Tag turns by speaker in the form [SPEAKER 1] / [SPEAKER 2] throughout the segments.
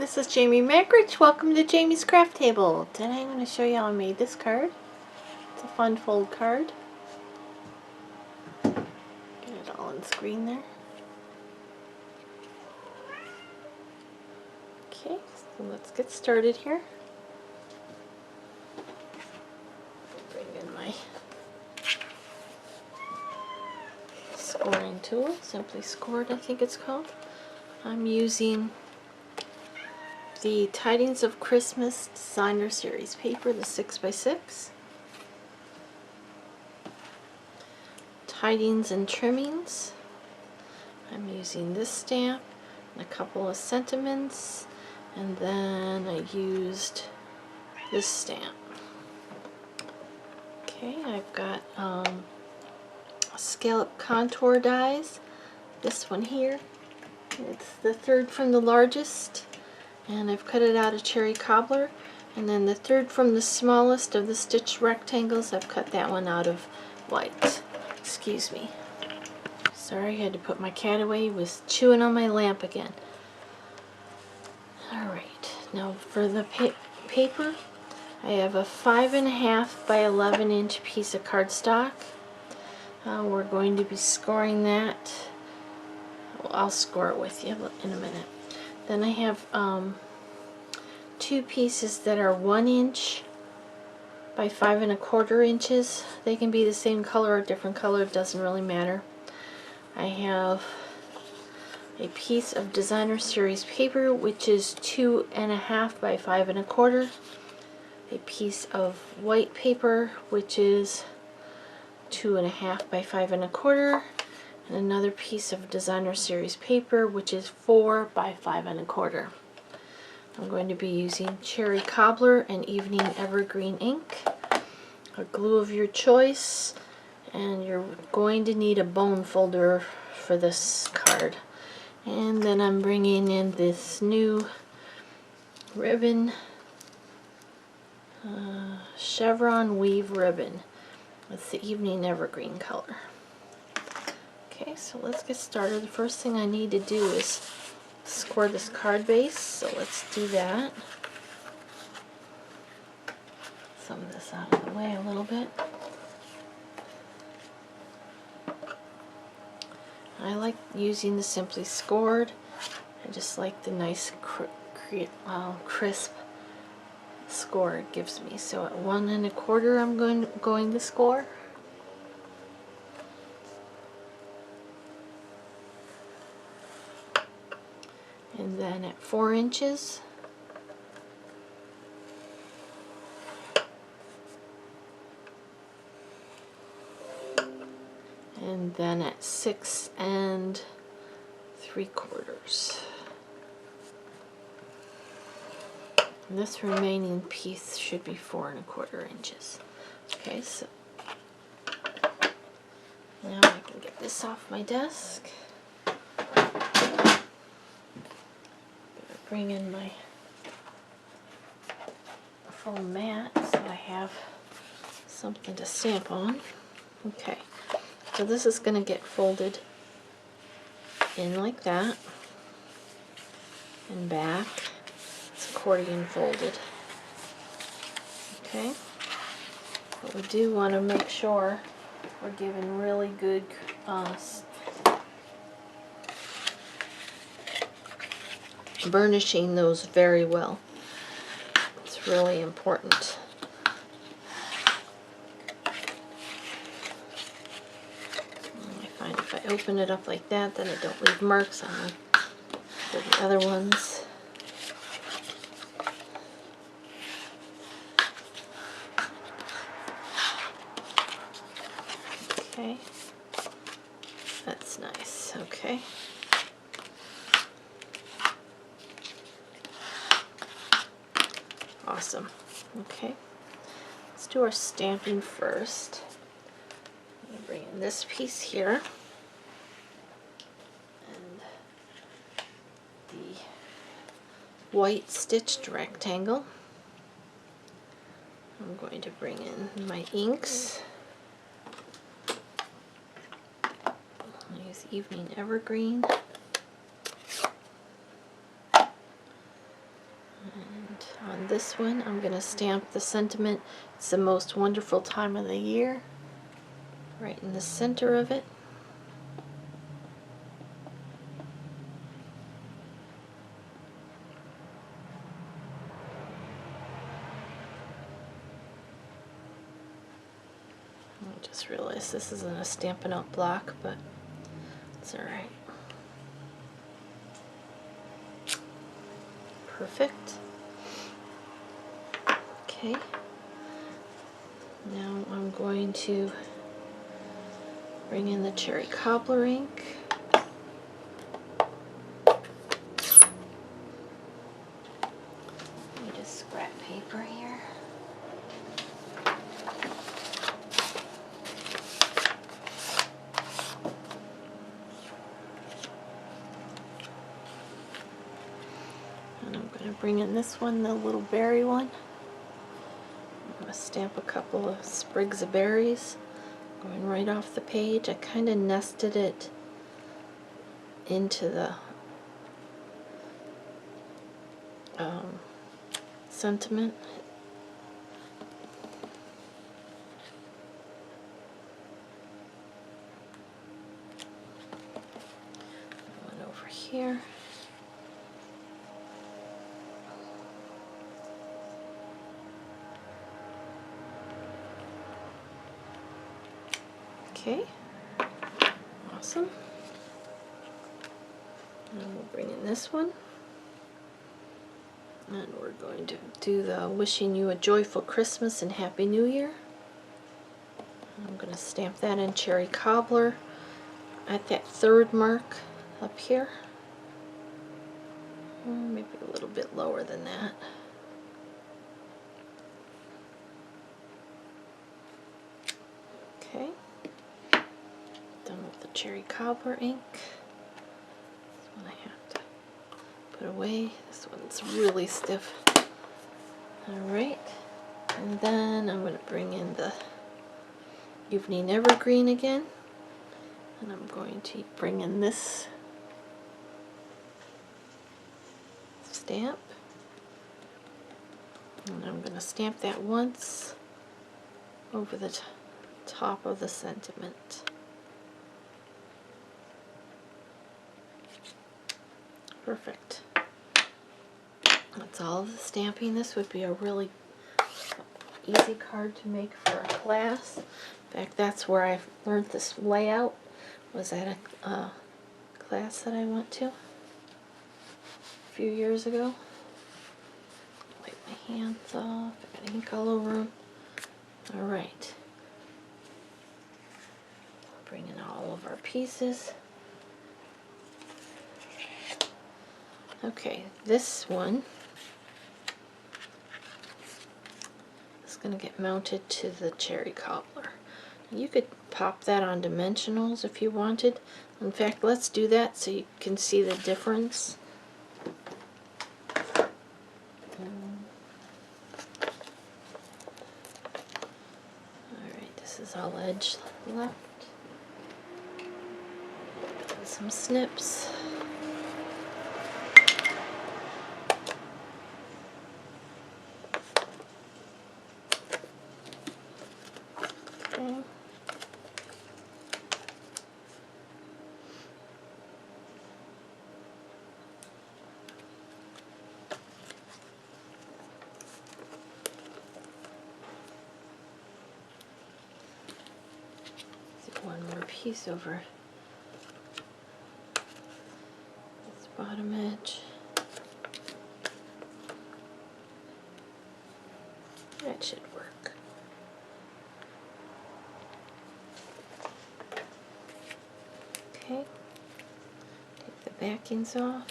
[SPEAKER 1] this is Jamie Magridge. Welcome to Jamie's Craft Table. Today I'm going to show you how I made this card. It's a fun fold card. Get it all on screen there. Okay, so let's get started here. Bring in my scoring tool, Simply Scored I think it's called. I'm using the Tidings of Christmas Designer Series paper, the 6x6. Tidings and Trimmings. I'm using this stamp and a couple of sentiments, and then I used this stamp. Okay, I've got scallop contour dies. This one here, it's the third from the largest, and I've cut it out of cherry cobbler, and then the third from the smallest of the stitched rectangles, I've cut that one out of white. Excuse me. Sorry, I had to put my cat away. He was chewing on my lamp again. Alright, now for the paper, I have a 5.5 by 11 inch piece of cardstock. We're going to be scoring that. Well, I'll score it with you in a minute. Then I have two pieces that are 1 inch by 5.25 inches. They can be the same color or different color, it doesn't really matter. I have a piece of Designer Series paper which is 2.5 by 5.25. A piece of white paper which is 2.5 by 5.25. And another piece of Designer Series paper which is 4 by 5.25. I'm going to be using cherry cobbler and evening evergreen ink, a glue of your choice, and you're going to need a bone folder for this card. And then I'm bringing in this new ribbon, chevron weave ribbon. It's the evening evergreen color. Okay, so let's get started. The first thing I need to do is score this card base, so let's do that. Some of this out of the way a little bit. I like using the Simply Scored. I just like the nice crisp score it gives me. So at 1.25 I'm going to score. And then at 4 inches, and then at 6 3/4. And this remaining piece should be 4.25 inches. Okay, so now I can get this off my desk. Bring in my foam mat so I have something to stamp on. Okay, so this is going to get folded in like that and back. It's accordion folded. Okay, but we do want to make sure we're giving really good burnishing those very well. It's really important. I find if I open it up like that, then I don't leave marks on the other ones. Okay, that's nice. Okay. Awesome. Okay, let's do our stamping first. I'm going to bring in this piece here and the white stitched rectangle. I'm going to bring in my inks. I'll use Evening Evergreen. On this one, I'm going to stamp the sentiment, "It's the most wonderful time of the year," right in the center of it. I just realized this isn't a Stampin' Up! Block, but it's alright. Perfect. Okay. Now I'm going to bring in the cherry cobbler ink. Need a scrap paper here. And I'm going to bring in this one, the little berry one. I'm going to stamp a couple of sprigs of berries going right off the page. I kind of nested it into the sentiment. One over here. Okay, awesome. And we'll bring in this one. And we're going to do the "Wishing you a joyful Christmas and Happy New Year." I'm going to stamp that in cherry cobbler at that third mark up here. Or maybe a little bit lower than that. Okay. Done with the cherry cobbler ink. This one I have to put away. This one's really stiff. Alright. And then I'm going to bring in the Evening Evergreen again. And I'm going to bring in this stamp. And I'm going to stamp that once over the top of the sentiment. Perfect. That's all of the stamping. This would be a really easy card to make for a class. In fact, that's where I learned this layout, was at a class that I went to a few years ago. Wipe my hands off. I got ink all over them. Alright. Bring in all of our pieces. Okay, this one is going to get mounted to the cherry cobbler. You could pop that on dimensionals if you wanted. In fact, let's do that so you can see the difference. Alright, this is all edge left. Some snips. Okay. One more piece over this bottom edge. That should work. Okay, take the backings off.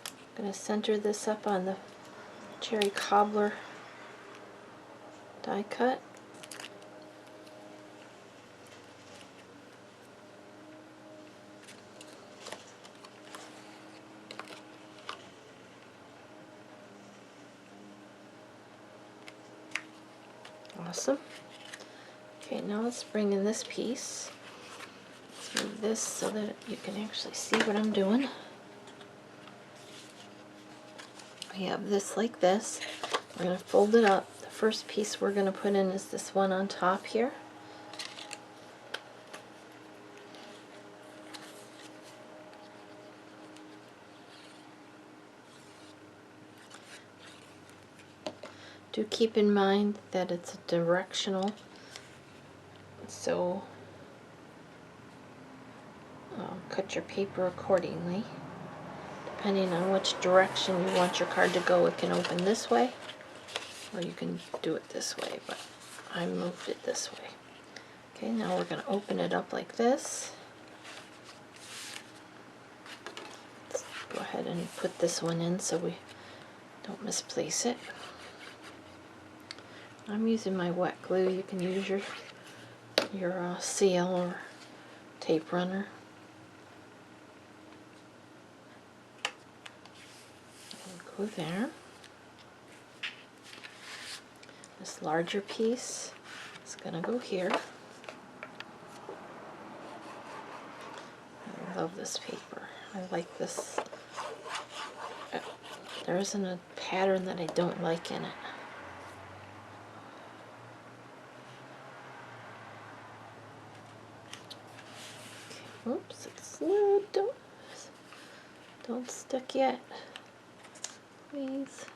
[SPEAKER 1] I'm going to center this up on the cherry cobbler die cut. Awesome. Okay, now let's bring in this piece. Let's move this so that you can actually see what I'm doing. We have this like this. We're going to fold it up. The first piece we're going to put in is this one on top here. Do keep in mind that it's directional, so cut your paper accordingly. Depending on which direction you want your card to go, it can open this way, or you can do it this way, but I moved it this way. Okay, now we're going to open it up like this. Let's go ahead and put this one in so we don't misplace it. I'm using my wet glue. You can use your seal or tape runner. And glue there. This larger piece is going to go here. I love this paper. I like this. There isn't a pattern that I don't like in it. Oops, it's slow. Don't stick yet, please.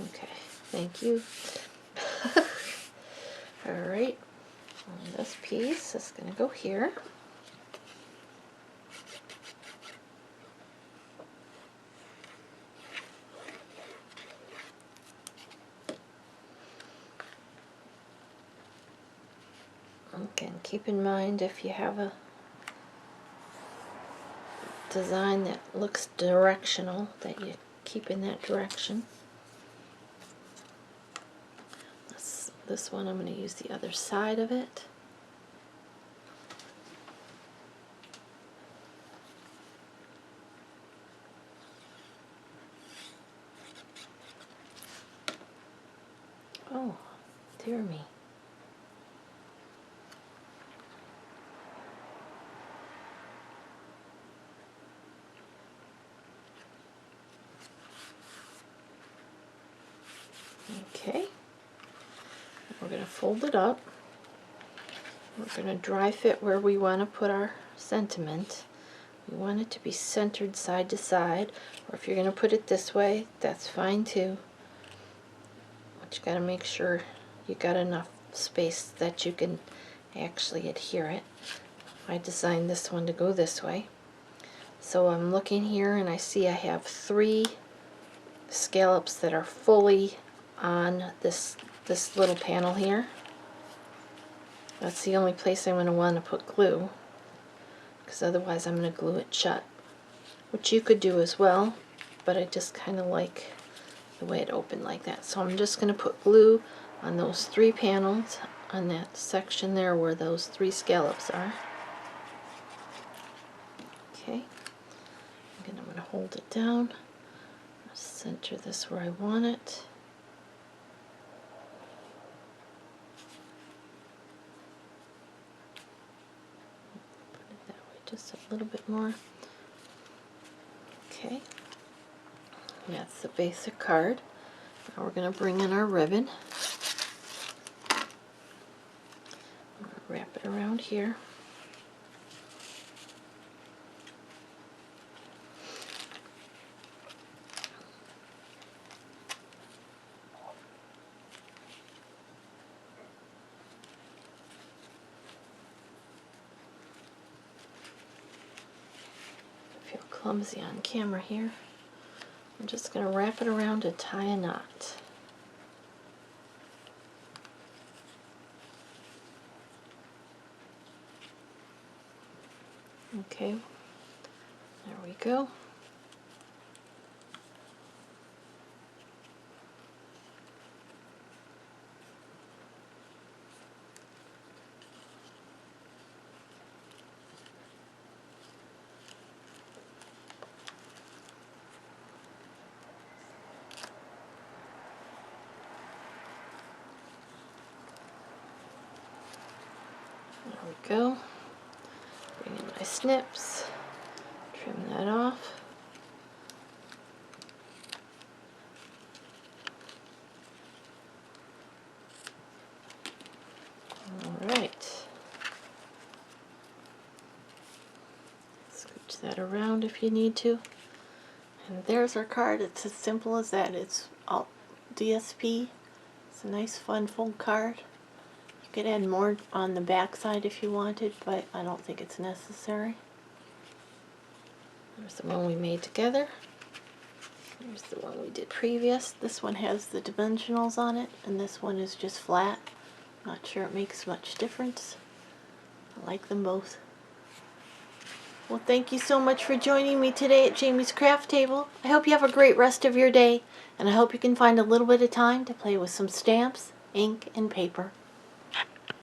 [SPEAKER 1] Okay, thank you. Alright, this piece is going to go here. Again, keep in mind if you have a design that looks directional, that you keep in that direction. This one, I'm going to use the other side of it. Oh, dear me. Okay, we're going to fold it up. We're going to dry fit where we want to put our sentiment. We want it to be centered side to side, or if you're going to put it this way, that's fine too. But you got to make sure you got enough space that you can actually adhere it. I designed this one to go this way. So I'm looking here and I see I have 3 scallops that are fully on this little panel here. That's the only place I'm going to want to put glue, because otherwise I'm going to glue it shut, which you could do as well, but I just kind of like the way it opened like that. So I'm just going to put glue on those 3 panels on that section there where those 3 scallops are. Okay, again I'm going to hold it down, center this where I want it. Just a little bit more. Okay, and that's the basic card. Now we're going to bring in our ribbon. Wrap it around here. I feel clumsy on camera here. I'm just going to wrap it around and tie a knot. Okay, there we go. There we go. Bring in my snips, trim that off. Switch that around if you need to. And there's our card. It's as simple as that. It's all DSP. It's a nice fun full card. You could add more on the back side if you wanted, but I don't think it's necessary. There's the one we made together. Here's the one we did previous. This one has the dimensionals on it, and this one is just flat. Not sure it makes much difference. I like them both. Well, thank you so much for joining me today at Jamie's Craft Table. I hope you have a great rest of your day, and I hope you can find a little bit of time to play with some stamps, ink, and paper.